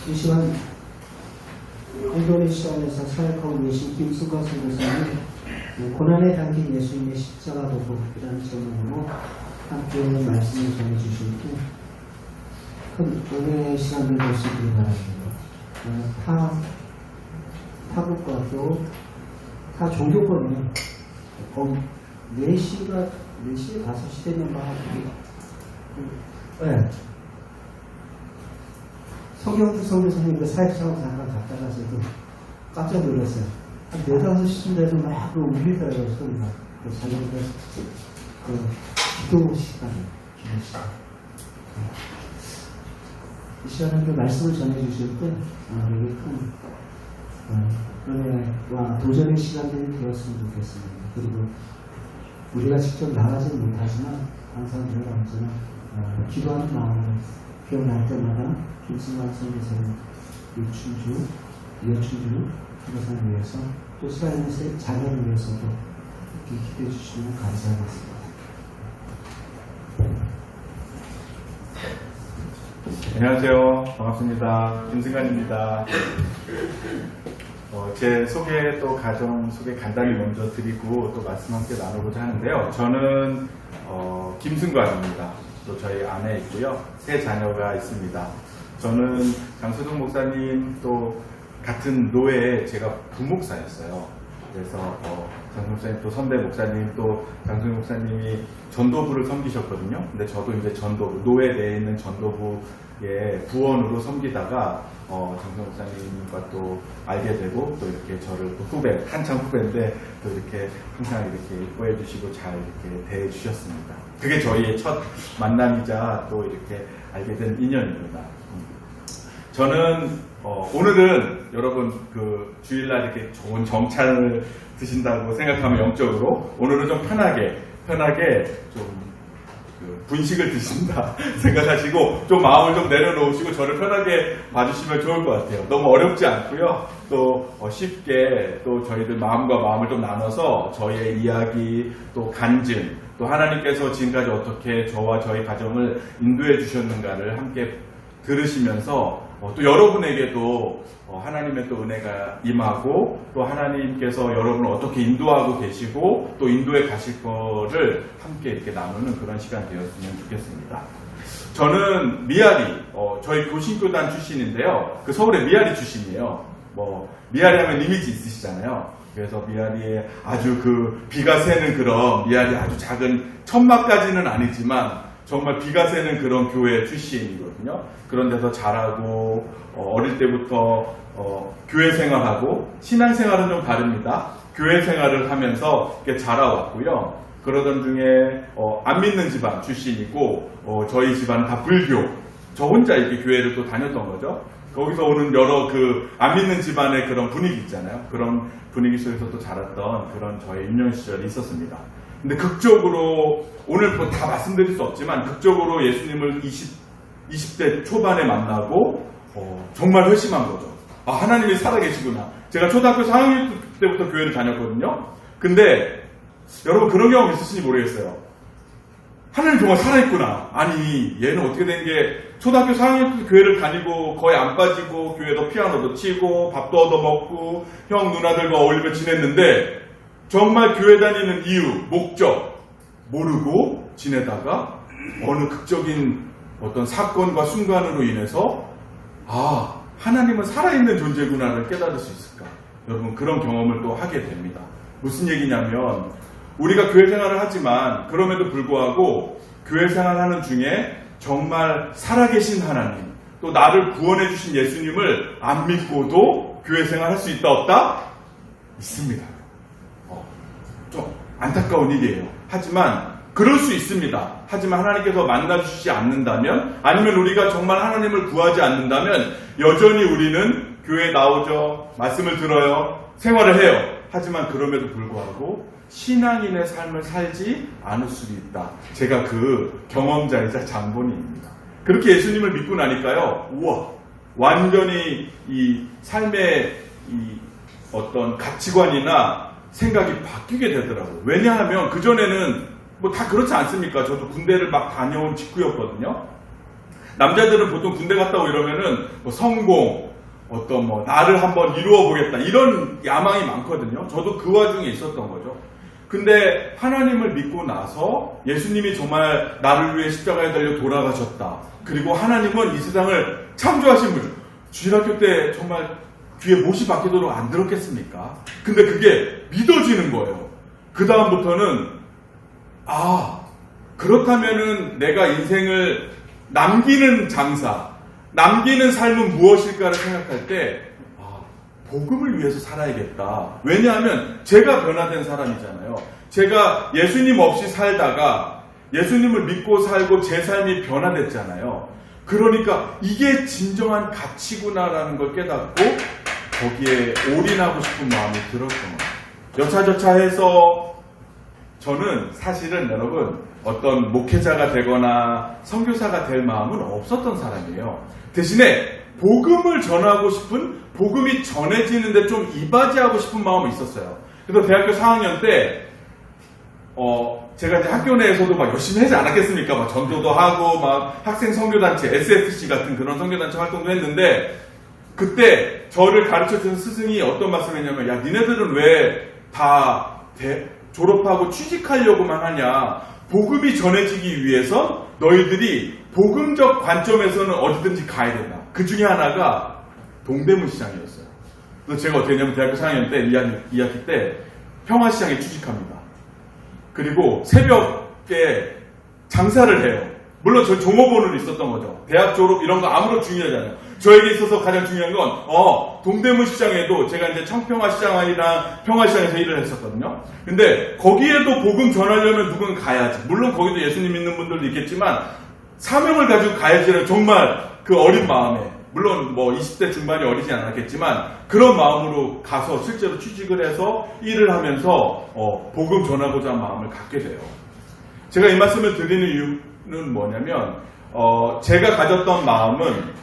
이 시간 공동의 시간에서 사역하고 계신 김승관 선교사님 고난에 담긴 예수님의 십자가 도복이라는 제목으로 함께 말씀을 전해주실 때 큰 은혜의 시간을 보시기 바랍니다. 타국과 또 타 종교권이 4시, 5시 되면 막 서경주 선교사님 그 사역장을 잠깐 갔다 가서도 깜짝 놀랐어요. 한 4, 5시쯤 돼서 막 울리더라고요, 소리가. 자기가 기도 시간. 이 시간에 그 말씀을 전해주실 때, 되게 큰 은혜와 도전의 시간들이 되었으면 좋겠습니다. 그리고 우리가 직접 나가지 못하지만 항상 우리가 언제나 기도하는 마음으로 기억날 때마다 김승관 선교사님 유춘주 선교사를 위해서 또 살아있는 자녀를 위해서도 이렇게 기도해 주시면 감사하겠습니다. 안녕하세요. 반갑습니다. 김승관입니다. 제 소개 또 가정 소개 간단히 먼저 드리고 또 말씀 함께 나누고자 하는데요. 저는 김승관입니다. 또 저희 아내 있고요. 3 자녀가 있습니다. 저는 장소동 목사님 또 같은 노회에 제가 부목사였어요. 그래서 장소동 목사님 또 선대 목사님 또 장소동 목사님이 전도부를 섬기셨거든요. 근데 저도 이제 전도부 노회 내에 있는 전도부의 부원으로 섬기다가 장소동 목사님과 또 알게 되고 또 이렇게 저를 또 후배 한참 후배인데 또 이렇게 항상 이렇게 이뻐해 주시고 잘 이렇게 대해 주셨습니다. 그게 저희의 첫 만남이자 또 이렇게 알게 된 인연입니다. 저는 오늘은 여러분 그 주일날 이렇게 좋은 정찬을 드신다고 생각하면 영적으로 오늘은 좀 편하게 좀 분식을 드신다 생각하시고 좀 마음을 좀 내려놓으시고 저를 편하게 봐주시면 좋을 것 같아요. 너무 어렵지 않고요. 또 쉽게 또 저희들 마음과 마음을 좀 나눠서 저희의 이야기 또 간증 또 하나님께서 지금까지 어떻게 저와 저희 가정을 인도해 주셨는가를 함께 들으시면서 또 여러분에게도 하나님의 또 은혜가 임하고 또 하나님께서 여러분을 어떻게 인도하고 계시고 또 인도해 가실 거를 함께 이렇게 나누는 그런 시간 되었으면 좋겠습니다. 저는 미아리, 저희 교신교단 출신인데요. 그 서울의 미아리 출신이에요. 미아리 하면 이미지 있으시잖아요. 그래서 미아리에 아주 그 비가 새는 그런 미아리 아주 작은 천막까지는 아니지만 정말 비가 새는 그런 교회 출신이거든요. 그런 데서 자라고 어릴 때부터 교회 생활하고 신앙 생활은 좀 다릅니다. 교회 생활을 하면서 이렇게 자라왔고요. 그러던 중에 안 믿는 집안 출신이고 저희 집안은 다 불교. 저 혼자 이렇게 교회를 또 다녔던 거죠. 거기서 오는 여러 그 안 믿는 집안의 그런 분위기 있잖아요. 그런 분위기 속에서 또 자랐던 그런 저의 유년 시절이 있었습니다. 근데 극적으로 오늘 뭐 다 말씀드릴 수 없지만 극적으로 예수님을 20대 초반에 만나고 정말 회심한 거죠. 아, 하나님이 살아계시구나. 제가 초등학교 4학년 때부터 교회를 다녔거든요. 근데 여러분 그런 경험 있으신지 모르겠어요. 하나님 정말 살아있구나. 아니 얘는 어떻게 된 게 초등학교 4학년 때부터 교회를 다니고 거의 안 빠지고 교회도 피아노도 치고 밥도 얻어먹고 형 누나들과 어울리며 지냈는데 정말 교회 다니는 이유, 목적 모르고 지내다가 어느 극적인 어떤 사건과 순간으로 인해서 하나님은 살아있는 존재구나를 깨달을 수 있을까? 여러분 그런 경험을 또 하게 됩니다. 무슨 얘기냐면 우리가 교회 생활을 하지만 그럼에도 불구하고 교회 생활하는 중에 정말 살아계신 하나님 또 나를 구원해 주신 예수님을 안 믿고도 교회 생활할 수 있다 없다? 있습니다. 좀 안타까운 일이에요. 하지만 그럴 수 있습니다. 하지만 하나님께서 만나주시지 않는다면 아니면 우리가 정말 하나님을 구하지 않는다면 여전히 우리는 교회에 나오죠. 말씀을 들어요. 생활을 해요. 하지만 그럼에도 불구하고 신앙인의 삶을 살지 않을 수도 있다. 제가 그 경험자이자 장본인입니다. 그렇게 예수님을 믿고 나니까요. 우와, 완전히 이 삶의 이 어떤 가치관이나 생각이 바뀌게 되더라고요. 왜냐하면 그전에는 뭐 다 그렇지 않습니까? 저도 군대를 막 다녀온 직후였거든요. 남자들은 보통 군대 갔다 오고 이러면은 뭐 성공, 어떤 뭐 나를 한번 이루어 보겠다 이런 야망이 많거든요. 저도 그 와중에 있었던 거죠. 근데 하나님을 믿고 나서 예수님이 정말 나를 위해 십자가에 달려 돌아가셨다. 그리고 하나님은 이 세상을 창조하신 분. 주일학교 때 정말 귀에 못이 박히도록 안 들었겠습니까? 근데 그게 믿어지는 거예요. 그 다음부터는 그렇다면은 내가 인생을 남기는 장사, 남기는 삶은 무엇일까를 생각할 때 복음을 위해서 살아야겠다. 왜냐하면 제가 변화된 사람이잖아요. 제가 예수님 없이 살다가 예수님을 믿고 살고 제 삶이 변화됐잖아요. 그러니까 이게 진정한 가치구나라는 걸 깨닫고 거기에 올인하고 싶은 마음이 들었던 거예요. 여차저차해서 저는 사실은 여러분 어떤 목회자가 되거나 선교사가 될 마음은 없었던 사람이에요. 대신에 복음을 전하고 싶은, 복음이 전해지는데 좀 이바지하고 싶은 마음이 있었어요. 그래서 대학교 4학년 때 제가 이제 학교 내에서도 막 열심히 하지 않았겠습니까? 막 전도도 하고 막 학생 선교단체, SFC 같은 그런 선교단체 활동도 했는데 그때 저를 가르쳐준 스승이 어떤 말씀을 했냐면 야 니네들은 왜 다 졸업하고 취직하려고만 하냐. 복음이 전해지기 위해서 너희들이 복음적 관점에서는 어디든지 가야 된다. 그 중에 하나가 동대문 시장이었어요. 그래서 제가 어떻게 했냐면 대학교 4학년 때 2학기 때 평화시장에 취직합니다. 그리고 새벽에 장사를 해요. 물론 저 종업원으로 있었던 거죠. 대학 졸업 이런 거 아무런 중요하지 않아요. 저에게 있어서 가장 중요한 건 동대문 시장에도 제가 이제 청평화시장이랑 평화시장에서 일을 했었거든요. 근데 거기에도 복음 전하려면 누군 가야지. 물론 거기도 예수님 믿는 분들도 있겠지만 사명을 가지고 가야지는 정말 그 어린 마음에, 물론 뭐 20대 중반이 어리지 않았겠지만 그런 마음으로 가서 실제로 취직을 해서 일을 하면서 복음 전하고자 하는 마음을 갖게 돼요. 제가 이 말씀을 드리는 이유는 뭐냐면 제가 가졌던 마음은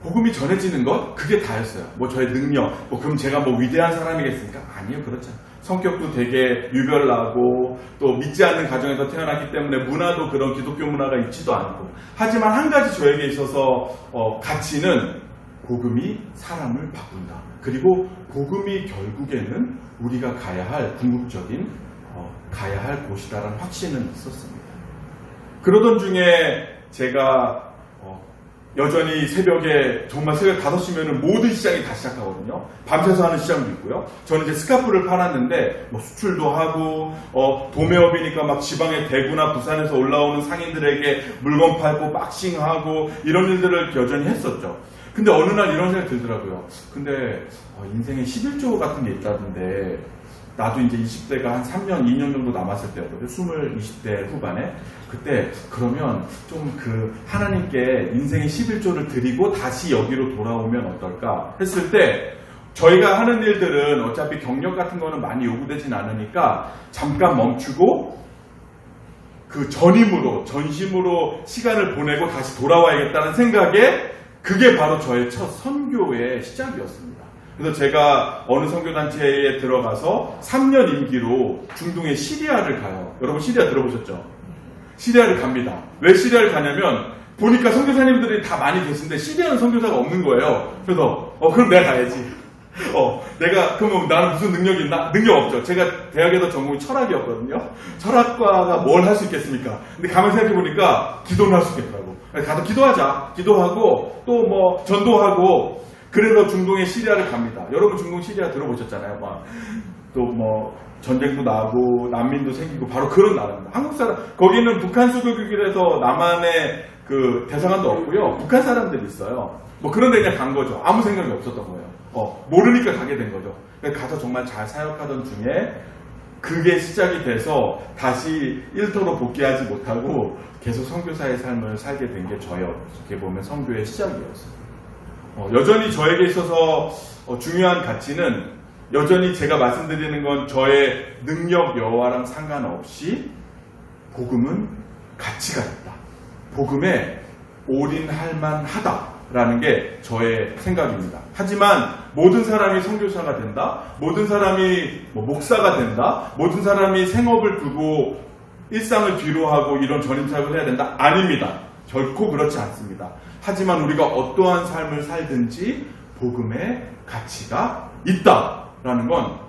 복음이 전해지는 것? 그게 다였어요. 뭐 저의 능력, 그럼 제가 뭐 위대한 사람이겠습니까? 아니요, 그렇죠. 성격도 되게 유별나고 또 믿지 않는 가정에서 태어났기 때문에 문화도 그런 기독교 문화가 있지도 않고. 하지만 한 가지 저에게 있어서 가치는 복음이 사람을 바꾼다. 그리고 복음이 결국에는 우리가 가야 할 궁극적인 가야 할 곳이다라는 확신은 있었습니다. 그러던 중에 제가 여전히 새벽에 정말 새벽 5시면은 모든 시장이 다 시작하거든요. 밤새서 하는 시장도 있고요. 저는 이제 스카프를 팔았는데 수출도 하고 도매업이니까 막 지방의 대구나 부산에서 올라오는 상인들에게 물건 팔고 박싱하고 이런 일들을 여전히 했었죠. 근데 어느 날 이런 생각이 들더라고요. 근데 인생에 11조 같은 게 있다던데 나도 이제 20대가 한 3년, 2년 정도 남았을 때였거든요. 20대 후반에. 그때 그러면 좀 하나님께 인생의 11조를 드리고 다시 여기로 돌아오면 어떨까 했을 때 저희가 하는 일들은 어차피 경력 같은 거는 많이 요구되진 않으니까 잠깐 멈추고 그 전심으로 시간을 보내고 다시 돌아와야겠다는 생각에 그게 바로 저의 첫 선교의 시작이었습니다. 그래서 제가 어느 선교단체에 들어가서 3년 임기로 중동의 시리아를 가요. 여러분 시리아 들어보셨죠? 시리아를 갑니다. 왜 시리아를 가냐면 보니까 선교사님들이 다 많이 계신데 시리아는 선교사가 없는 거예요. 그래서 그럼 내가 가야지. 그러면 나는 무슨 능력이 있나? 능력 없죠. 제가 대학에서 전공이 철학이었거든요. 철학과가 뭘 할 수 있겠습니까? 근데 가만 생각해보니까 기도는 할 수 있겠더라고. 가서 기도하자. 기도하고 또 뭐 전도하고 그래서 중동의 시리아를 갑니다. 여러분 중동 시리아 들어보셨잖아요. 또 전쟁도 나고 난민도 생기고 바로 그런 나라입니다. 한국 사람 거기는 북한 수교국이라서 남한의 그 대사관도 없고요. 북한 사람들이 있어요. 그런 데 그냥 간 거죠. 아무 생각이 없었던 거예요. 모르니까 가게 된 거죠. 가서 정말 잘 사역하던 중에 그게 시작이 돼서 다시 일터로 복귀하지 못하고 계속 선교사의 삶을 살게 된 게 저의 어떻게 보면 선교의 시작이었어요. 여전히 저에게 있어서 중요한 가치는 여전히 제가 말씀드리는 건 저의 능력 여하랑 상관없이 복음은 가치가 있다. 복음에 올인할 만하다라는 게 저의 생각입니다. 하지만 모든 사람이 선교사가 된다. 모든 사람이 목사가 된다. 모든 사람이 생업을 두고 일상을 뒤로하고 이런 전임사역을 해야 된다. 아닙니다. 결코 그렇지 않습니다. 하지만 우리가 어떠한 삶을 살든지 복음의 가치가 있다라는 건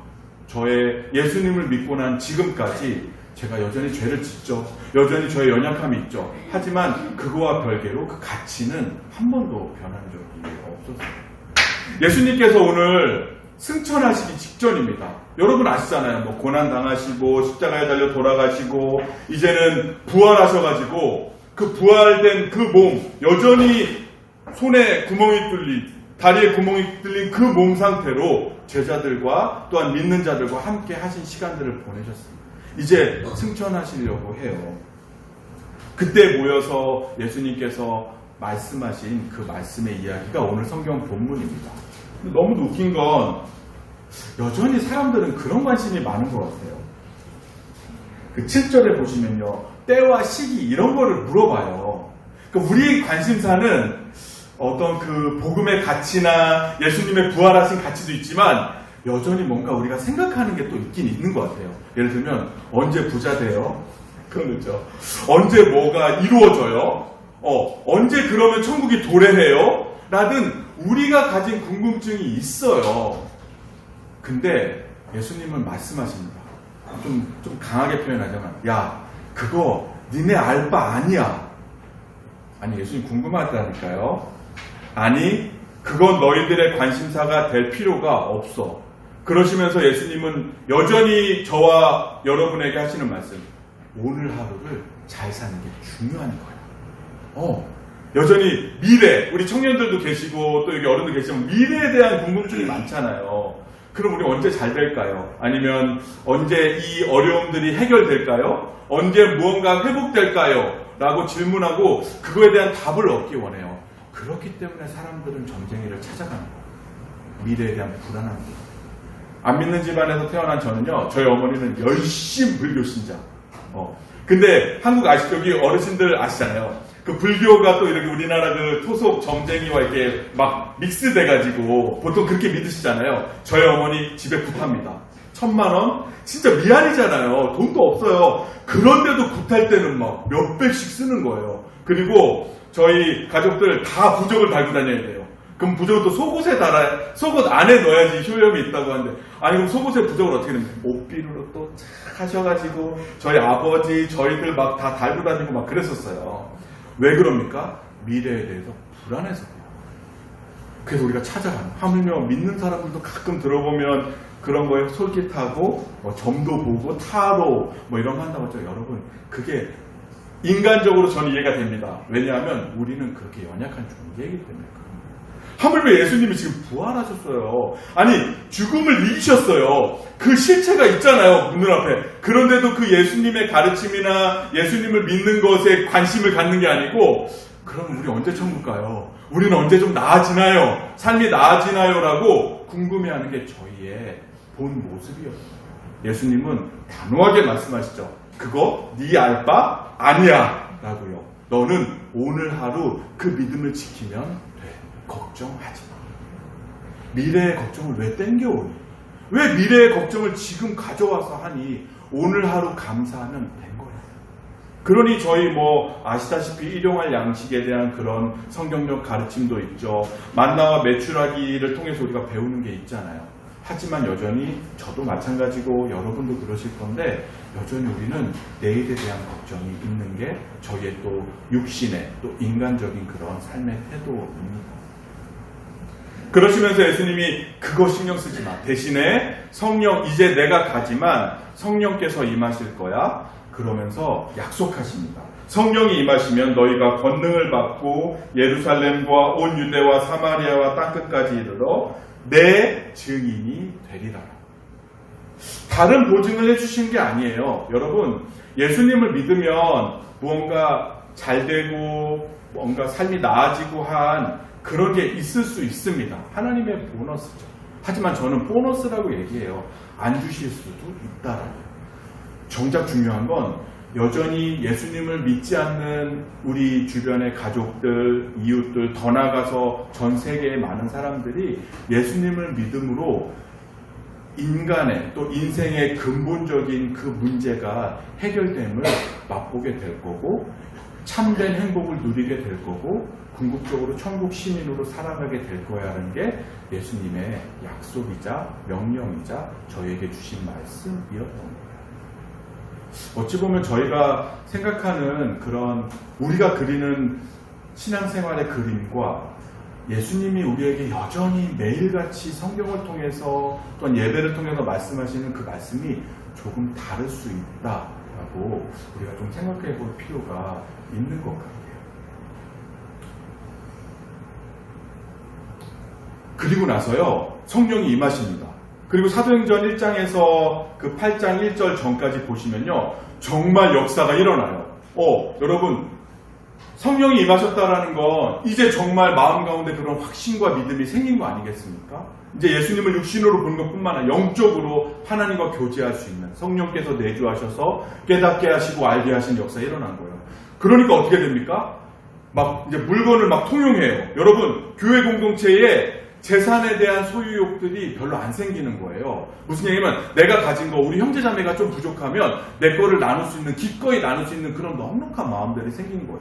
저의 예수님을 믿고 난 지금까지 제가 여전히 죄를 짓죠. 여전히 저의 연약함이 있죠. 하지만 그거와 별개로 그 가치는 한 번도 변한 적이 없었어요. 예수님께서 오늘 승천하시기 직전입니다. 여러분 아시잖아요. 뭐 고난 당하시고 십자가에 달려 돌아가시고 이제는 부활하셔가지고 그 부활된 그 몸, 여전히 손에 구멍이 뚫린, 다리에 구멍이 뚫린 그 몸 상태로 제자들과 또한 믿는 자들과 함께 하신 시간들을 보내셨습니다. 이제 승천하시려고 해요. 그때 모여서 예수님께서 말씀하신 그 말씀의 이야기가 오늘 성경 본문입니다. 너무 웃긴 건 여전히 사람들은 그런 관심이 많은 것 같아요. 그 7절에 보시면요, 때와 시기 이런 거를 물어봐요. 그러니까 우리의 관심사는 어떤 그 복음의 가치나 예수님의 부활하신 가치도 있지만 여전히 뭔가 우리가 생각하는 게 또 있긴 있는 것 같아요. 예를 들면 언제 부자 돼요? 그건 그렇죠. 언제 뭐가 이루어져요? 언제 그러면 천국이 도래해요? 라든 우리가 가진 궁금증이 있어요. 근데 예수님은 말씀하십니다. 좀 강하게 표현하자면, 야, 그거 니네 알 바 아니야. 아니, 예수님 궁금하다니까요. 아니, 그건 너희들의 관심사가 될 필요가 없어. 그러시면서 예수님은 여전히 저와 여러분에게 하시는 말씀, 오늘 하루를 잘 사는 게 중요한 거야. 여전히 미래, 우리 청년들도 계시고 또 여기 어른도 계시면 미래에 대한 궁금증이 많잖아요. 그럼 우리 언제 잘 될까요? 아니면 언제 이 어려움들이 해결될까요? 언제 무언가 회복될까요? 라고 질문하고 그거에 대한 답을 얻기 원해요. 그렇기 때문에 사람들은 전쟁이를 찾아가는 거예요. 미래에 대한 불안함. 안 믿는 집안에서 태어난 저는요, 저희 어머니는 열심 불교 신자. 근데 한국 여기 어르신들 아시잖아요. 그 불교가 또 이렇게 우리나라 그 토속 정쟁이와 이렇게 막 믹스돼가지고 보통 그렇게 믿으시잖아요. 저희 어머니 집에 굿합니다. 1,000만 원? 진짜 미안이잖아요. 돈도 없어요. 그런데도 굿할 때는 막 몇백씩 쓰는 거예요. 그리고 저희 가족들 다 부적을 달고 다녀야 돼요. 그럼 부적을 또 속옷에 속옷 안에 넣어야지 효력이 있다고 하는데, 아니 그럼 속옷에 부적을 어떻게 넣으면 옷비누로 또 착 하셔가지고 저희 아버지 저희들 막 다 달고 다니고 막 그랬었어요. 왜 그럽니까? 미래에 대해서 불안해서. 그래서 우리가 찾아가는, 하물며 믿는 사람들도 가끔 들어보면 그런 거에 솔깃하고 점도 보고 타로 이런 거 한다고 하죠. 여러분, 그게 인간적으로 저는 이해가 됩니다. 왜냐하면 우리는 그렇게 연약한 존재이기 때문에. 하물며 예수님이 지금 부활하셨어요. 아니, 죽음을 이기셨어요. 그 실체가 있잖아요, 눈앞에. 그런데도 그 예수님의 가르침이나 예수님을 믿는 것에 관심을 갖는 게 아니고, 그럼 우리 언제 천국 가요? 우리는 언제 좀 나아지나요? 삶이 나아지나요? 라고 궁금해하는 게 저희의 본 모습이었어요. 예수님은 단호하게 말씀하시죠. 그거 네 알 바 아니야 라고요. 너는 오늘 하루 그 믿음을 지키면 돼. 걱정하지 마. 미래의 걱정을 왜 땡겨오니? 왜 미래의 걱정을 지금 가져와서 하니? 오늘 하루 감사하면 된 거예요. 그러니 저희 아시다시피 일용할 양식에 대한 그런 성경적 가르침도 있죠. 만나와 메추라기를 통해서 우리가 배우는 게 있잖아요. 하지만 여전히 저도 마찬가지고 여러분도 그러실 건데, 여전히 우리는 내일에 대한 걱정이 있는 게 저희의 또 육신의 또 인간적인 그런 삶의 태도입니다. 그러시면서 예수님이 그거 신경 쓰지 마. 대신에 성령, 이제 내가 가지만 성령께서 임하실 거야. 그러면서 약속하십니다. 성령이 임하시면 너희가 권능을 받고 예루살렘과 온 유대와 사마리아와 땅끝까지 이르러 내 증인이 되리라. 다른 보증을 해주신 게 아니에요. 여러분, 예수님을 믿으면 무언가 잘 되고 뭔가 삶이 나아지고 한 그런 게 있을 수 있습니다. 하나님의 보너스죠. 하지만 저는 보너스라고 얘기해요. 안 주실 수도 있다라고요. 정작 중요한 건 여전히 예수님을 믿지 않는 우리 주변의 가족들, 이웃들, 더 나아가서 전 세계의 많은 사람들이 예수님을 믿음으로 인간의 또 인생의 근본적인 그 문제가 해결됨을 맛보게 될 거고, 참된 행복을 누리게 될 거고 궁극적으로 천국 시민으로 살아가게 될 거야라는 게 예수님의 약속이자 명령이자 저에게 주신 말씀이었던 거예요. 어찌 보면 저희가 생각하는 그런 우리가 그리는 신앙생활의 그림과 예수님이 우리에게 여전히 매일같이 성경을 통해서 또는 예배를 통해서 말씀하시는 그 말씀이 조금 다를 수 있다라고 우리가 좀 생각해 볼 필요가 있는 것 같아요. 그리고 나서요, 성령이 임하십니다. 그리고 사도행전 1장에서 그 8장 1절 전까지 보시면요, 정말 역사가 일어나요. 여러분, 성령이 임하셨다라는 건 이제 정말 마음 가운데 그런 확신과 믿음이 생긴 거 아니겠습니까? 이제 예수님을 육신으로 보는 것뿐만 아니라 영적으로 하나님과 교제할 수 있는 성령께서 내주하셔서 깨닫게 하시고 알게 하신 역사가 일어난 거예요. 그러니까 어떻게 됩니까? 막 이제 물건을 막 통용해요. 여러분, 교회 공동체에 재산에 대한 소유욕들이 별로 안 생기는 거예요. 무슨 얘기냐면 내가 가진 거, 우리 형제자매가 좀 부족하면 내 거를 나눌 수 있는, 기꺼이 나눌 수 있는 그런 넉넉한 마음들이 생긴 거예요.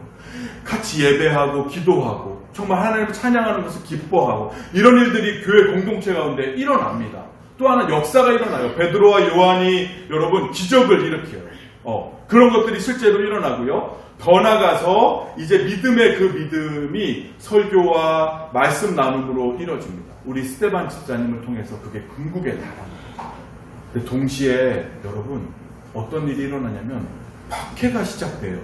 같이 예배하고 기도하고 정말 하나님을 찬양하는 것을 기뻐하고 이런 일들이 교회 공동체 가운데 일어납니다. 또 하나 역사가 일어나요. 베드로와 요한이 여러분 기적을 일으켜요. 그런 것들이 실제로 일어나고요. 더 나가서 이제 믿음의 그 믿음이 설교와 말씀 나눔으로 이루어집니다. 우리 스테반 집사님을 통해서 그게 궁극에 달합니다. 근데 동시에 여러분 어떤 일이 일어나냐면 박해가 시작돼요.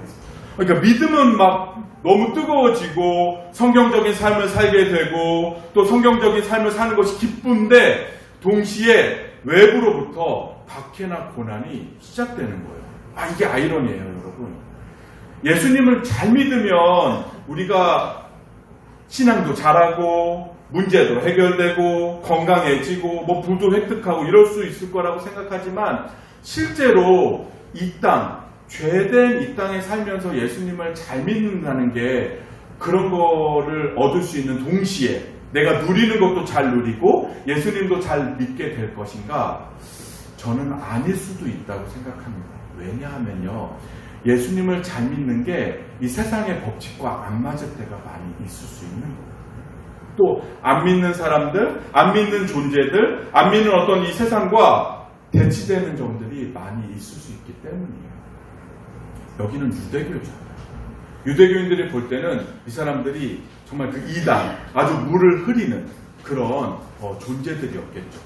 그러니까 믿음은 막 너무 뜨거워지고 성경적인 삶을 살게 되고 또 성경적인 삶을 사는 것이 기쁜데 동시에 외부로부터 박해나 고난이 시작되는 거예요. 이게 아이러니예요, 여러분. 예수님을 잘 믿으면 우리가 신앙도 잘하고 문제도 해결되고 건강해지고 뭐 부도 획득하고 이럴 수 있을 거라고 생각하지만 실제로 이 땅, 죄된 이 땅에 살면서 예수님을 잘 믿는다는 게 그런 거를 얻을 수 있는 동시에 내가 누리는 것도 잘 누리고 예수님도 잘 믿게 될 것인가? 저는 아닐 수도 있다고 생각합니다. 왜냐하면요, 예수님을 잘 믿는 게 이 세상의 법칙과 안 맞을 때가 많이 있을 수 있는 거예요. 또 안 믿는 사람들, 안 믿는 존재들, 안 믿는 어떤 이 세상과 대치되는 점들이 많이 있을 수 있기 때문이에요. 여기는 유대교잖아요. 유대교인들이 볼 때는 이 사람들이 정말 그 이단, 아주 물을 흐리는 그런 존재들이었겠죠.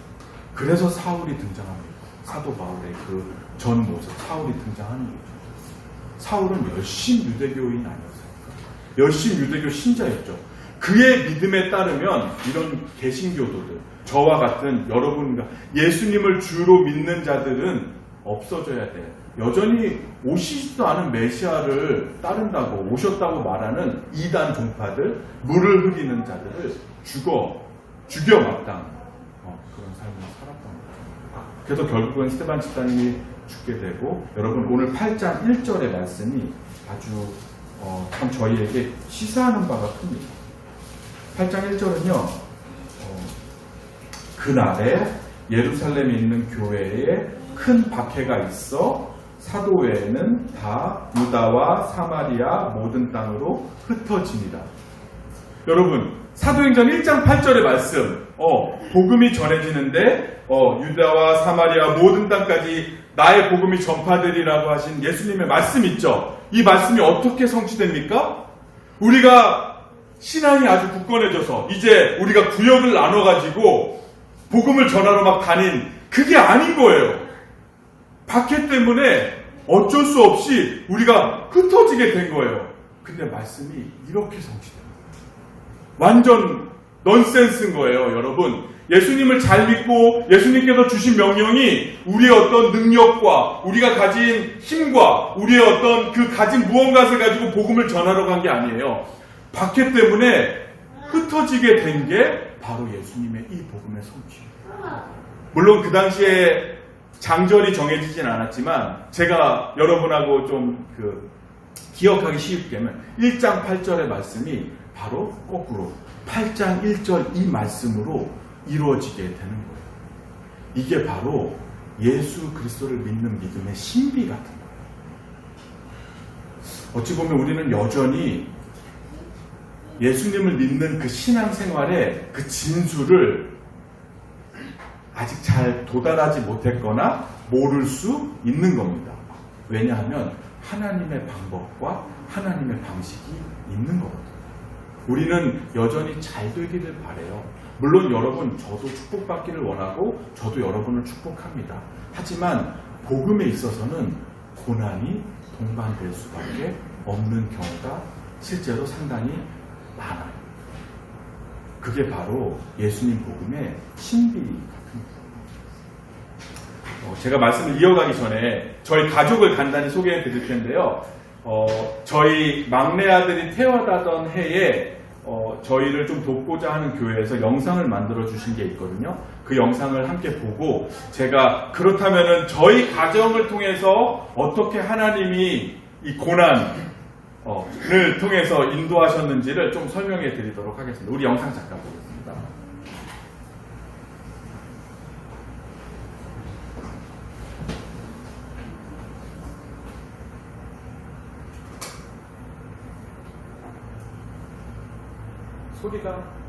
그래서 사울이 등장합니다. 사도 바울의 그 전 모습, 사울이 등장하는 거죠. 사울은 열심 유대교인 아니었습니까? 열심 유대교 신자였죠. 그의 믿음에 따르면 이런 개신교도들, 저와 같은 여러분과 예수님을 주로 믿는 자들은 없어져야 돼요. 여전히 오시지도 않은 메시아를 따른다고, 오셨다고 말하는 이단 종파들, 물을 흐리는 자들을 죽여 마땅 그런 삶을 살았던 거죠. 그래서 결국은 스테반 집사님이 죽게 되고, 여러분 오늘 8장 1절의 말씀이 아주 참 저희에게 시사하는 바가 큽니다. 8장 1절은요, 그날에 예루살렘에 있는 교회에 큰 박해가 있어 사도회는 다 유다와 사마리아 모든 땅으로 흩어집니다. 여러분, 사도행전 1장 8절의 말씀, 복음이 전해지는데 유다와 사마리아 모든 땅까지 나의 복음이 전파되리라고 하신 예수님의 말씀 있죠. 이 말씀이 어떻게 성취됩니까? 우리가 신앙이 아주 굳건해져서 이제 우리가 구역을 나눠가지고 복음을 전하러 막 다닌, 그게 아닌 거예요. 박해 때문에 어쩔 수 없이 우리가 흩어지게 된 거예요. 근데 말씀이 이렇게 성취됩니다. 완전 넌센스인 거예요, 여러분. 예수님을 잘 믿고 예수님께서 주신 명령이 우리의 어떤 능력과 우리가 가진 힘과 우리의 어떤 그 가진 무언가를 가지고 복음을 전하러 간 게 아니에요. 박해 때문에 흩어지게 된 게 바로 예수님의 이 복음의 성취예요. 물론 그 당시에 장절이 정해지진 않았지만 제가 여러분하고 좀 기억하기 쉽게 하면 1장 8절의 말씀이 바로 거꾸로 8장 1절 이 말씀으로 이루어지게 되는 거예요. 이게 바로 예수 그리스도를 믿는 믿음의 신비 같은 거예요. 어찌 보면 우리는 여전히 예수님을 믿는 그 신앙생활의 그 진수를 아직 잘 도달하지 못했거나 모를 수 있는 겁니다. 왜냐하면 하나님의 방법과 하나님의 방식이 있는 거거든요. 우리는 여전히 잘 되기를 바라요. 물론 여러분, 저도 축복받기를 원하고 저도 여러분을 축복합니다. 하지만 복음에 있어서는 고난이 동반될 수밖에 없는 경우가 실제로 상당히 많아요. 그게 바로 예수님 복음의 신비 같은 제가 말씀을 이어가기 전에 저희 가족을 간단히 소개해 드릴 텐데요. 저희 막내 아들이 태어나던 해에 저희를 좀 돕고자 하는 교회에서 영상을 만들어 주신 게 있거든요. 그 영상을 함께 보고 제가 그렇다면은 저희 가정을 통해서 어떻게 하나님이 이 고난을 통해서 인도하셨는지를 좀 설명해 드리도록 하겠습니다. 우리 영상 잠깐 보겠습니다. 소리가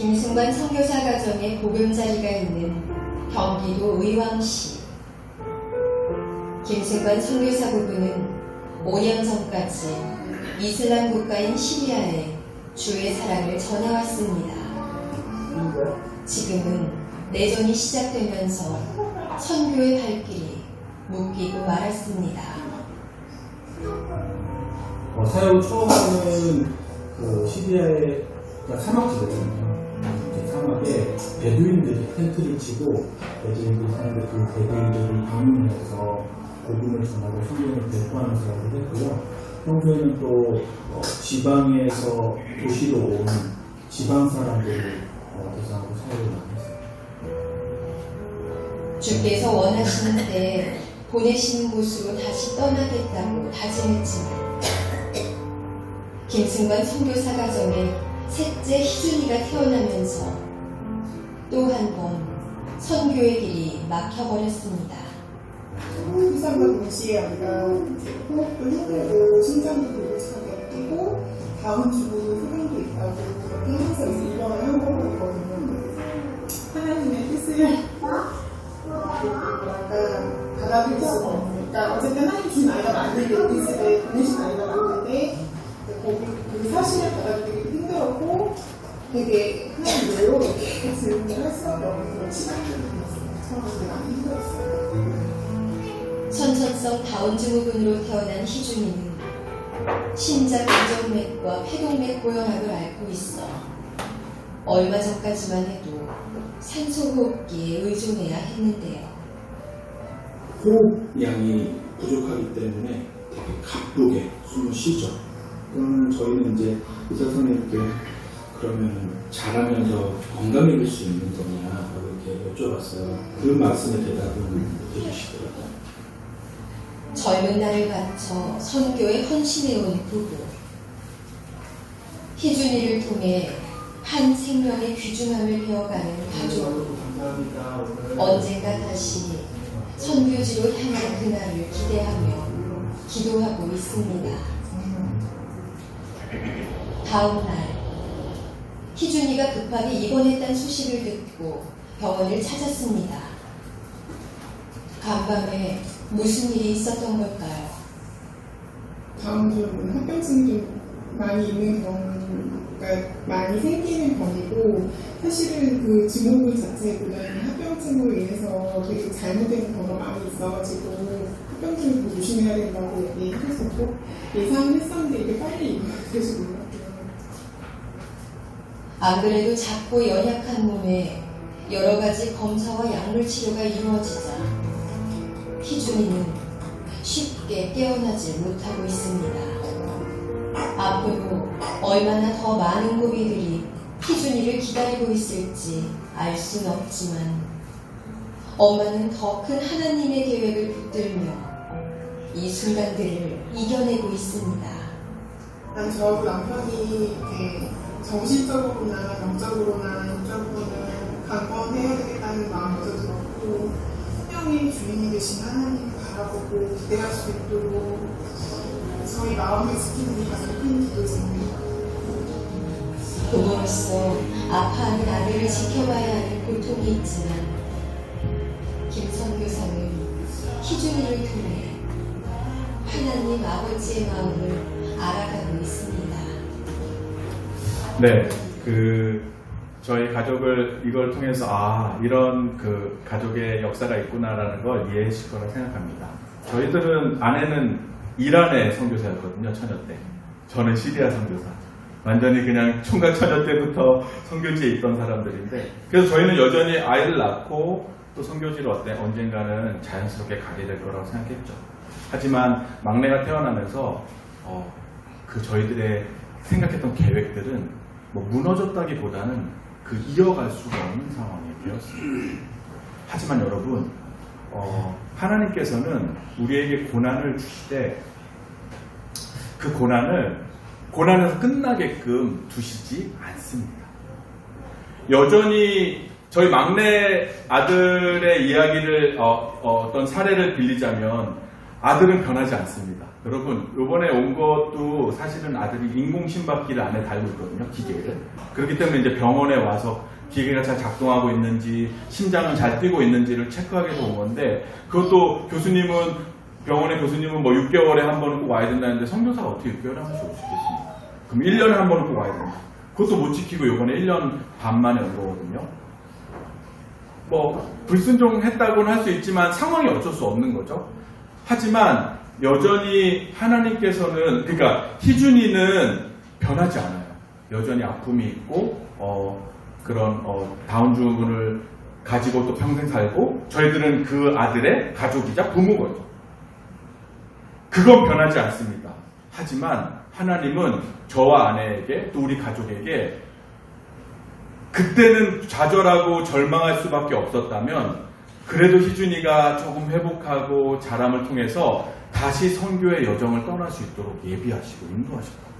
김승관 선교사 가정의 보금자리가 있는 경기도 의왕시. 김승관 선교사 부부는 5년 전까지 이슬람 국가인 시리아에 주의 사랑을 전해왔습니다. 지금은 내전이 시작되면서 선교의 발길이 묶이고 말았습니다. 사역 처음에는 그 시리아의 사막지대거든요. 사막에 베두인들이 텐트를 치고 베두인들이 사는데 그 베두인들을 방문해서 복음을 전하고 성경을 배포하는 사역을 했고요. 평소에는 또 지방에서 도시로 온 지방 사람들을 대상으로 사역을 많이 했어요. 주께서 원하시는 때 보내시는 곳으로 다시 떠나겠다고 다짐했지만 김승관 선교사 가정에 셋째 희준이가 태어나면서 또 한 번 선교의 길이 막혀버렸습니다. 이상한 도시에 아니라 호흡도 힘들고 심장도 불규칙하게 뛰고 다음 주도 소행도 있다고 그렇게 하면서 입원을 한 거거든요. 하나님의 뜻을 받아들일 수가 없으니까 어쨌든 하나님 주신 아이가 맞는데 뜻을 보내신 아이가 맞는데 그 사실을 받아들이기 힘들었고 되게 하나님 왜요? 이렇게 질문을 할 수밖에 없는 그런 시간들이 있었어요. 처음에 많이 힘들었어요. 선천성 다운 증후군으로 태어난 희준이는 심장 이정맥과 폐동맥 고혈압을 앓고 있어 얼마 전까지만 해도 산소호흡기에 의존해야 했는데요. 호흡량이 부족하기 때문에 되게 가쁘게 숨을 쉬죠. 그러면 저희는 이제 의사 선생님께 그러면 잘하면서 건강해질 수 있는 거냐 이렇게 여쭤봤어요. 그 말씀에 대답은 해주시더라고요. 젊은 날을 바쳐 선교에 헌신해온 부부. 희준이를 통해 한 생명의 귀중함을 배워가는 가족. 언젠가 다시 선교지로 향할 그날을 기대하며 기도하고 있습니다. 다음 날 희준이가 급하게 입원했다는 소식을 듣고 병원을 찾았습니다. 간밤에 무슨 일이 있었던 걸까요? 다음 주는 합병증이 좀 많이 있는 경우는 그러니까 많이 생기는 병이고 사실은 그 증후군 자체보다는 합병증으로 인해서 되게 잘못된 경우가 많이 있어가지고 합병증을 더 조심해야 된다고 얘기했었고 예상했었는데 이게 빨리 이루어질지 몰랐고요. 안 그래도 작고 연약한 몸에 여러 가지 검사와 약물 치료가 이루어지자 희준이는 쉽게 깨어나지 못하고 있습니다. 앞으로 얼마나 더 많은 고비들이 희준이를 기다리고 있을지 알 수는 없지만 엄마는 더 큰 하나님의 계획을 붙들며 이 순간들을 이겨내고 있습니다. 난 저하고 남편이 이렇게 정신적으로나 영적으로나 육적으로는 강건해야 되겠다는 마음이 먼저 들었고 분명히 주인이 되신 하나님을 바라보고 기대할 수 있도록 저희 마음을 지키는 게 가장 큰 기도입니다. 부모로서 아파하는 아들을 지켜봐야 하는 고통이 있지만 김 선교사는 희준이를 통해 하나님 아버지의 마음을 알아가고 있습니다. 네, 저희 가족을 이걸 통해서 이런 가족의 역사가 있구나라는 걸 이해하실 거라 생각합니다. 저희들은 아내는 이란의 선교사였거든요, 처녀 때. 저는 시리아 선교사. 완전히 그냥 총각 처녀 때부터 선교지에 있던 사람들인데, 그래서 저희는 여전히 아이를 낳고 또 선교지를 언젠가는 자연스럽게 가게 될 거라고 생각했죠. 하지만 막내가 태어나면서 저희들의 생각했던 계획들은 무너졌다기보다는 이어갈 수가 없는 상황이 되었습니다. 하지만 여러분, 하나님께서는 우리에게 고난을 주시되 그 고난에서 끝나게끔 두시지 않습니다. 여전히 저희 막내 아들의 이야기를 어떤 사례를 빌리자면 아들은 변하지 않습니다. 여러분, 이번에 온 것도 사실은 아들이 인공심박기를 안에 달고 있거든요, 기계를. 그렇기 때문에 이제 병원에 와서 기계가 잘 작동하고 있는지, 심장은 잘 뛰고 있는지를 체크하기 위해서 온 건데, 그것도 병원의 교수님은 6개월에 한 번은 꼭 와야 된다는데, 선교사가 어떻게 6개월에 한 번씩 올 수 있겠습니까? 그럼 1년에 한 번은 꼭 와야 됩니다. 그것도 못 지키고 이번에 1년 반 만에 온 거거든요. 불순종했다고는 할 수 있지만 상황이 어쩔 수 없는 거죠. 하지만 여전히 하나님께서는, 그러니까 희준이는 변하지 않아요. 여전히 아픔이 있고 그런 다운 증후군을 가지고 또 평생 살고, 저희들은 그 아들의 가족이자 부모거든요. 그건 변하지 않습니다. 하지만 하나님은 저와 아내에게 또 우리 가족에게 그때는 좌절하고 절망할 수밖에 없었다면 그래도 희준이가 조금 회복하고 자람을 통해서 다시 선교의 여정을 떠날 수 있도록 예비하시고 인도하실 거예요.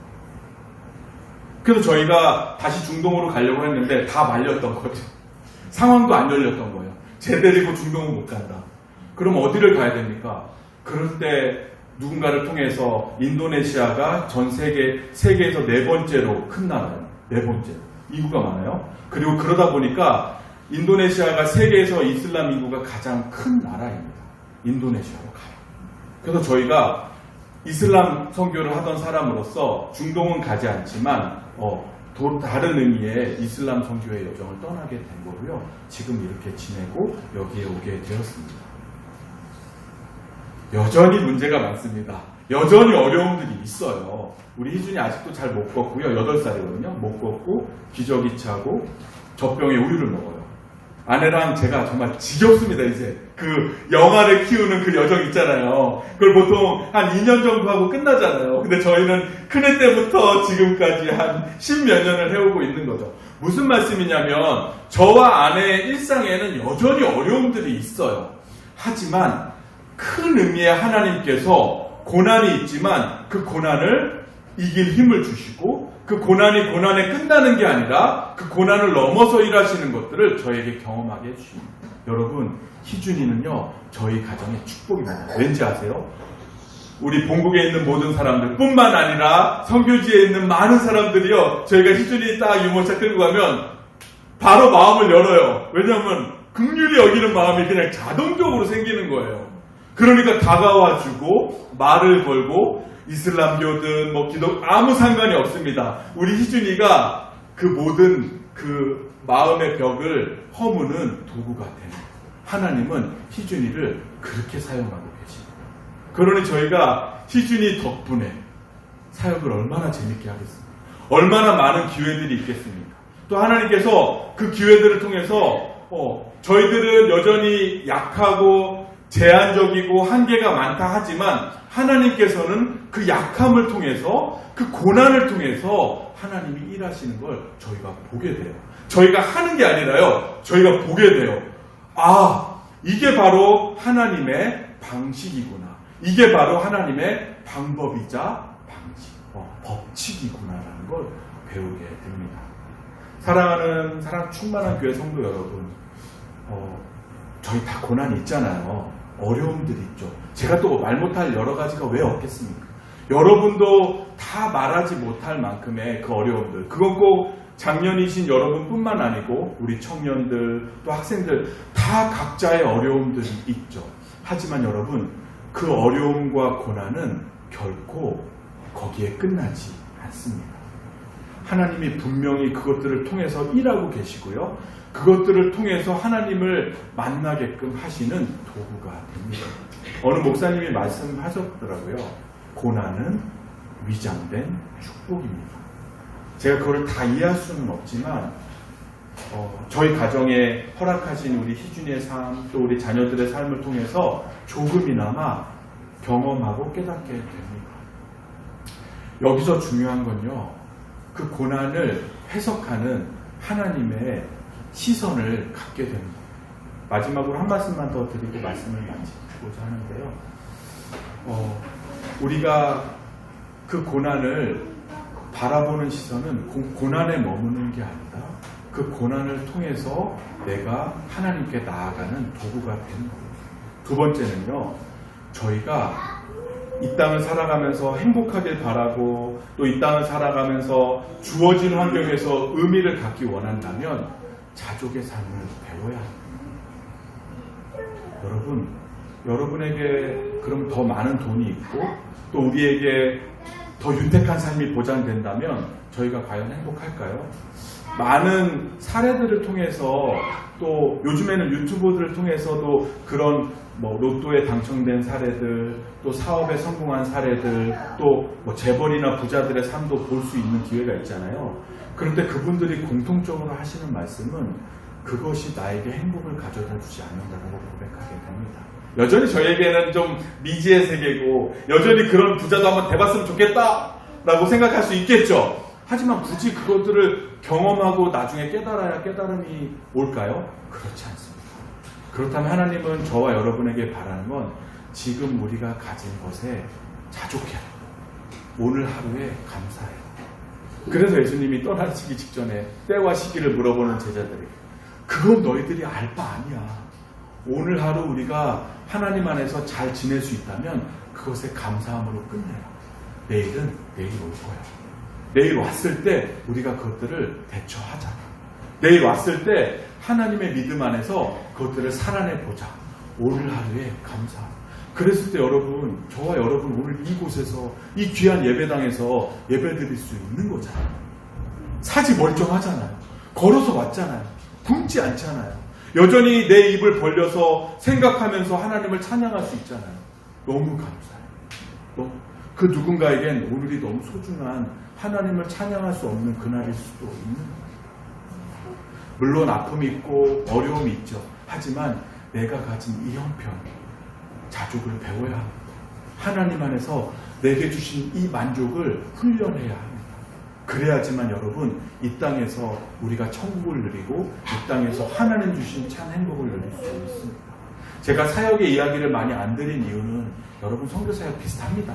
그래서 저희가 다시 중동으로 가려고 했는데 다 말렸던 거죠. 상황도 안 열렸던 거예요. 쟤 데리고 중동은 못 간다. 그럼 어디를 가야 됩니까? 그럴 때 누군가를 통해서 인도네시아가 전 세계에서 4번째로 큰 나라예요. 4번째. 인구가 많아요. 그리고 그러다 보니까 인도네시아가 세계에서 이슬람 인구가 가장 큰 나라입니다. 인도네시아로 가요. 그래서 저희가 이슬람 선교를 하던 사람으로서 중동은 가지 않지만 다른 의미의 이슬람 선교의 여정을 떠나게 된 거고요. 지금 이렇게 지내고 여기에 오게 되었습니다. 여전히 문제가 많습니다. 여전히 어려움들이 있어요. 우리 희준이 아직도 잘 못 걷고요. 8살이거든요. 못 걷고 기저귀 차고 젖병에 우유를 먹어요. 아내랑 제가 정말 지겹습니다. 이제 영아를 키우는 그 여정 있잖아요. 그걸 보통 한 2년 정도 하고 끝나잖아요. 근데 저희는 큰애 때부터 지금까지 한 10몇 년을 해오고 있는 거죠. 무슨 말씀이냐면 저와 아내의 일상에는 여전히 어려움들이 있어요. 하지만 큰 의미의 하나님께서 고난이 있지만 그 고난을 이길 힘을 주시고, 그 고난이 고난에 끝나는 게 아니라 그 고난을 넘어서 일하시는 것들을 저에게 경험하게 해주십니다. 여러분, 희준이는요 저희 가정의 축복입니다. 왠지 아세요? 우리 본국에 있는 모든 사람들 뿐만 아니라 선교지에 있는 많은 사람들이요, 저희가 희준이 딱 유모차 끌고 가면 바로 마음을 열어요. 왜냐하면 긍휼히 여기는 마음이 그냥 자동적으로 생기는 거예요. 그러니까 다가와주고 말을 걸고, 이슬람교든 뭐 기독 아무 상관이 없습니다. 우리 희준이가 그 모든 그 마음의 벽을 허무는 도구가 되는 하나님은 희준이를 그렇게 사용하고 계십니다. 그러니 저희가 희준이 덕분에 사역을 얼마나 재밌게 하겠습니까? 얼마나 많은 기회들이 있겠습니까? 또 하나님께서 그 기회들을 통해서 저희들은 여전히 약하고 제한적이고 한계가 많다 하지만 하나님께서는 그 약함을 통해서 그 고난을 통해서 하나님이 일하시는 걸 저희가 보게 돼요. 저희가 하는 게 아니라요. 저희가 보게 돼요. 아, 이게 바로 하나님의 방식이구나. 이게 바로 하나님의 방법이자 법칙이구나라는 걸 배우게 됩니다. 사랑하는 사랑 충만한 교회 성도 여러분, 저희 다 고난이 있잖아요. 어려움들이 있죠. 제가 또 말 못할 여러 가지가 왜 없겠습니까? 여러분도 다 말하지 못할 만큼의 그 어려움들, 그건 꼭 장년이신 여러분뿐만 아니고 우리 청년들 또 학생들 다 각자의 어려움들이 있죠. 하지만 여러분, 그 어려움과 고난은 결코 거기에 끝나지 않습니다. 하나님이 분명히 그것들을 통해서 일하고 계시고요. 그것들을 통해서 하나님을 만나게끔 하시는 도구가 됩니다. 어느 목사님이 말씀하셨더라고요. 고난은 위장된 축복입니다. 제가 그걸 다 이해할 수는 없지만 저희 가정에 허락하신 우리 희준이의 삶, 또 우리 자녀들의 삶을 통해서 조금이나마 경험하고 깨닫게 됩니다. 여기서 중요한 건요, 그 고난을 해석하는 하나님의 시선을 갖게 됩니다. 마지막으로 한 말씀만 더 드리고 말씀을 마치고자 하는데요. 우리가 그 고난을 바라보는 시선은 고난에 머무는 게 아니라 그 고난을 통해서 내가 하나님께 나아가는 도구가 되는 거예요. 두 번째는요, 저희가 이 땅을 살아가면서 행복하길 바라고 또 이 땅을 살아가면서 주어진 환경에서 의미를 갖기 원한다면 자족의 삶을 배워야 합니다. 여러분, 여러분에게 그럼 더 많은 돈이 있고 또 우리에게 더 윤택한 삶이 보장된다면 저희가 과연 행복할까요? 많은 사례들을 통해서 또 요즘에는 유튜브들을 통해서도 그런 로또에 당첨된 사례들, 또 사업에 성공한 사례들, 또 재벌이나 부자들의 삶도 볼 수 있는 기회가 있잖아요. 그런데 그분들이 공통적으로 하시는 말씀은 그것이 나에게 행복을 가져다 주지 않는다고 고백하게 됩니다. 여전히 저에게는 좀 미지의 세계고 여전히 그런 부자도 한번 돼봤으면 좋겠다라고 생각할 수 있겠죠. 하지만 굳이 그것들을 경험하고 나중에 깨달아야 깨달음이 올까요? 그렇지 않습니다. 그렇다면 하나님은 저와 여러분에게 바라는 건 지금 우리가 가진 것에 자족해라. 오늘 하루에 감사해라. 그래서 예수님이 떠나시기 직전에 때와 시기를 물어보는 제자들에게 그건 너희들이 알 바 아니야. 오늘 하루 우리가 하나님 안에서 잘 지낼 수 있다면 그것에 감사함으로 끝내라. 내일은 내일 올 거야. 내일 왔을 때 우리가 그것들을 대처하자. 내일 왔을 때 하나님의 믿음 안에서 그것들을 살아내보자. 오늘 하루에 감사. 그랬을 때 여러분, 저와 여러분 오늘 이곳에서 이 귀한 예배당에서 예배드릴 수 있는 거잖아요. 사지 멀쩡하잖아요. 걸어서 왔잖아요. 굶지 않잖아요. 여전히 내 입을 벌려서 생각하면서 하나님을 찬양할 수 있잖아요. 너무 감사해요. 그 누군가에겐 오늘이 너무 소중한 하나님을 찬양할 수 없는 그날일 수도 있는 거예요. 물론 아픔이 있고 어려움이 있죠. 하지만 내가 가진 이 형편, 자족을 배워야 합니다. 하나님 안에서 내게 주신 이 만족을 훈련해야 합니다. 그래야지만 여러분, 이 땅에서 우리가 천국을 누리고 이 땅에서 하나님 주신 참 행복을 누릴 수 있습니다. 제가 사역의 이야기를 많이 안 드린 이유는 여러분 선교사역 비슷합니다.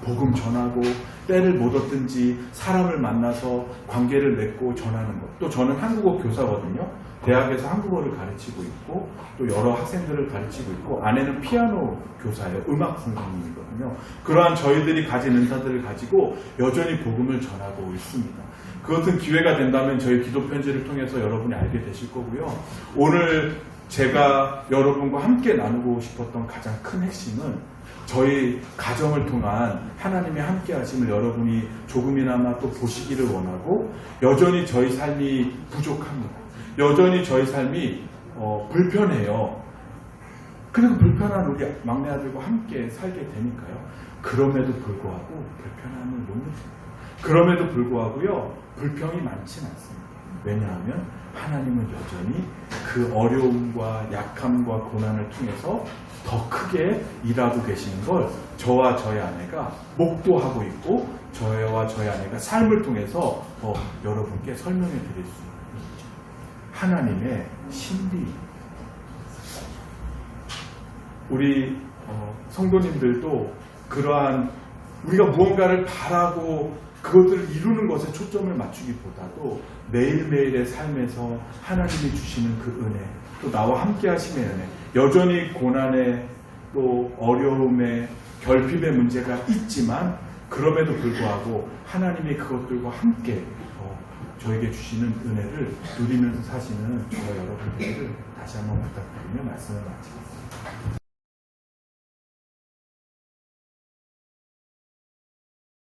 복음 전하고 때를 못 얻든지 사람을 만나서 관계를 맺고 전하는 것. 또 저는 한국어 교사거든요. 대학에서 한국어를 가르치고 있고 또 여러 학생들을 가르치고 있고 아내는 피아노 교사예요. 음악 선생님이거든요. 그러한 저희들이 가진 은사들을 가지고 여전히 복음을 전하고 있습니다. 그것은 기회가 된다면 저희 기도 편지를 통해서 여러분이 알게 되실 거고요. 오늘 제가 여러분과 함께 나누고 싶었던 가장 큰 핵심은 저희 가정을 통한 하나님의 함께 하심을 여러분이 조금이나마 또 보시기를 원하고, 여전히 저희 삶이 부족합니다. 여전히 저희 삶이 불편해요. 그리고 불편한 우리 막내 아들과 함께 살게 되니까요. 그럼에도 불구하고 불편함을 못 느낍니다. 그럼에도 불구하고요, 불평이 많지는 않습니다. 왜냐하면 하나님은 여전히 그 어려움과 약함과 고난을 통해서 더 크게 일하고 계시는 걸 저와 저희 아내가 목도하고 있고, 저와 저희 아내가 삶을 통해서 여러분께 설명해 드릴 수 있죠. 하나님의 신비. 우리 성도님들도 그러한 우리가 무언가를 바라고 그것들을 이루는 것에 초점을 맞추기보다도 매일매일의 삶에서 하나님이 주시는 그 은혜, 또 나와 함께 하심의 은혜, 여전히 고난에 또 어려움에 결핍의 문제가 있지만 그럼에도 불구하고 하나님이 그것들과 함께 저에게 주시는 은혜를 누리면서 사시는 저와 여러분들을 다시 한번 부탁드리며 말씀을 마치겠습니다.